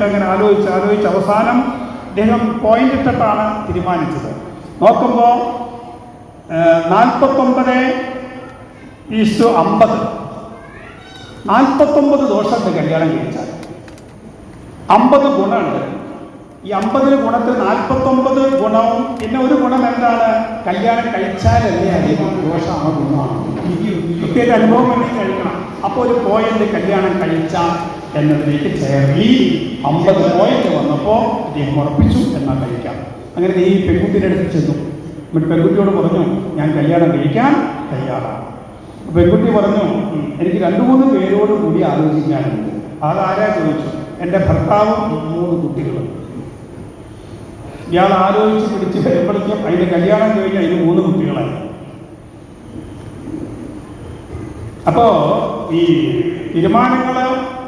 അങ്ങനെ ആലോചിച്ച് അവസാനം അദ്ദേഹം പോയിന്റ് ഇട്ടിട്ടാണ് തീരുമാനിച്ചത്. നോക്കുമ്പോൾ 49:50 49 ദോഷമുണ്ട് കല്യാണം കഴിച്ചാൽ, 50 ഗുണമുണ്ട്. ഈ 50 ഗുണത്തിൽ 49 ഗുണവും പിന്നെ ഒരു ഗുണം എന്താണ്? കല്യാണം കഴിച്ചാലല്ലേ അറിയാം ദോഷമാണോ ഗുണമാണോ, പ്രത്യേക അനുഭവം വേണ്ടി കഴിക്കണം. അപ്പോൾ ഒരു പോയിന്റ് കല്യാണം കഴിച്ചാൽ എന്നതിലേക്ക് ചേർന്ന് 50 പോയിന്റ് വന്നപ്പോൾ അദ്ദേഹം ഉറപ്പിച്ചു എന്നാൽ കഴിക്കാം. അങ്ങനെ ഈ പെൺകുട്ടിയുടെ അടുത്ത് ചെന്നു. എന്നിട്ട് പെൺകുട്ടിയോട് പറഞ്ഞു, ഞാൻ കല്യാണം കഴിക്കാൻ തയ്യാറാണ്. പെൺകുട്ടി പറഞ്ഞു, എനിക്ക് 2-3 പേരോട് കൂടി ആലോചിക്കാനുണ്ട്. അതാരാ ചോദിച്ചു? എൻ്റെ ഭർത്താവും 3 കുട്ടികളും. ഇയാൾ ആലോചിച്ച് പിടിച്ച് വരുമ്പോഴേക്കും അതിൻ്റെ കല്യാണം കഴിഞ്ഞ് അതിന് 3 കുട്ടികളായി. അപ്പോൾ ഈ തീരുമാനങ്ങൾ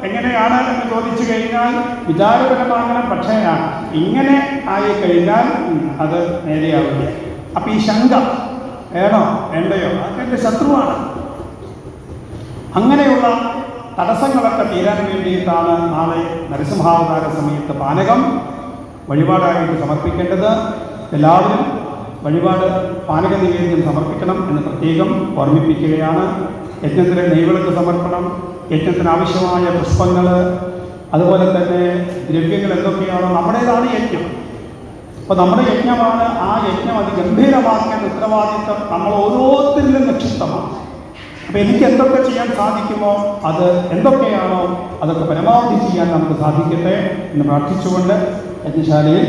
എങ്ങനെയാണ് എന്ന് ചോദിച്ചു കഴിഞ്ഞാൽ വിചാരപരമാകണം. പക്ഷേ ഇങ്ങനെ ആയി കഴിഞ്ഞാൽ അത് നേരെയാവില്ല. അപ്പം ഈ ശങ്ക വേണോ വേണ്ടയോ അതൊക്കെ എൻ്റെ ശത്രുവാണ്. അങ്ങനെയുള്ള തടസ്സങ്ങളൊക്കെ തീരാൻ വേണ്ടിയിട്ടാണ് നാളെ നരസിംഹാവതാര സമയത്ത് പാനകം വഴിപാടായിട്ട് സമർപ്പിക്കേണ്ടത്. എല്ലാവരും വഴിപാട് പാനക നിവേദ്യം സമർപ്പിക്കണം എന്ന് പ്രത്യേകം ഓർമ്മിപ്പിക്കുകയാണ്. യജ്ഞത്തിന് നെയ്വിളക്ക് സമർപ്പണം, യജ്ഞത്തിന് ആവശ്യമായ പുഷ്പങ്ങൾ, അതുപോലെ തന്നെ ദ്രവ്യങ്ങൾ എന്തൊക്കെയാണോ നമ്മുടേതാണ് യജ്ഞം. അപ്പോൾ നമ്മുടെ യജ്ഞമാണ്. ആ യജ്ഞം അതിഗംഭീരമാക്കേണ്ട ഉത്തരവാദിത്വം നമ്മൾ ഓരോരുത്തരിലും നിക്ഷിപ്തമാണ്. അപ്പോൾ എനിക്ക് എന്തൊക്കെ ചെയ്യാൻ സാധിക്കുമോ അത് എന്തൊക്കെയാണോ അതൊക്കെ പരമാവധി ചെയ്യാൻ നമുക്ക് സാധിക്കട്ടെ എന്ന് പ്രാർത്ഥിച്ചുകൊണ്ട് യജ്ഞശാലയിൽ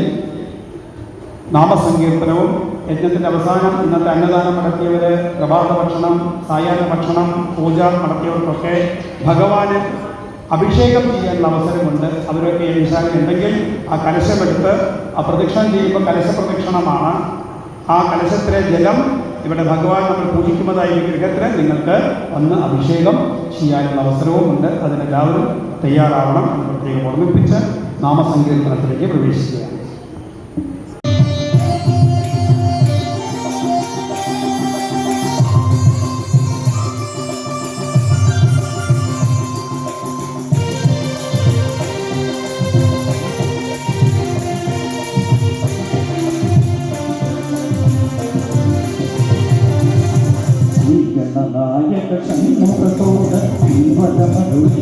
നാമസങ്കീർത്തനവും യജ്ഞത്തിൻ്റെ അവസാനം ഇന്നത്തെ അന്നദാനം നടത്തിയവർ, പ്രഭാത ഭക്ഷണം, സായാഹ്ന ഭക്ഷണം, പൂജ നടത്തിയവർക്കൊക്കെ ഭഗവാന് അഭിഷേകം ചെയ്യാനുള്ള അവസരമുണ്ട്. അവരൊക്കെ യജ്ഞശാലയിൽ ഉണ്ടെങ്കിൽ ആ കലശമെടുത്ത് ആ പ്രദക്ഷിണം ചെയ്യുമ്പോൾ കലശ പ്രദക്ഷിണമാണ്. ആ കലശത്തിലെ ജലം ഇവിടെ ഭഗവാൻ നമ്മൾ പൂജിക്കുന്നതായ വിഗ്രഹത്തിന് നിങ്ങൾക്ക് വന്ന് അഭിഷേകം ചെയ്യാനുള്ള അവസരവുമുണ്ട്. അതിനെല്ലാവരും തയ്യാറാവണം എന്ന് പ്രത്യേകം ഓർമ്മിപ്പിച്ച് നാമസങ്കീർത്തനത്തിലേക്ക് പ്രവേശിക്കുകയാണ്. നായക ഷൺമുഖത്തോട ശരണം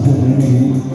ശരണം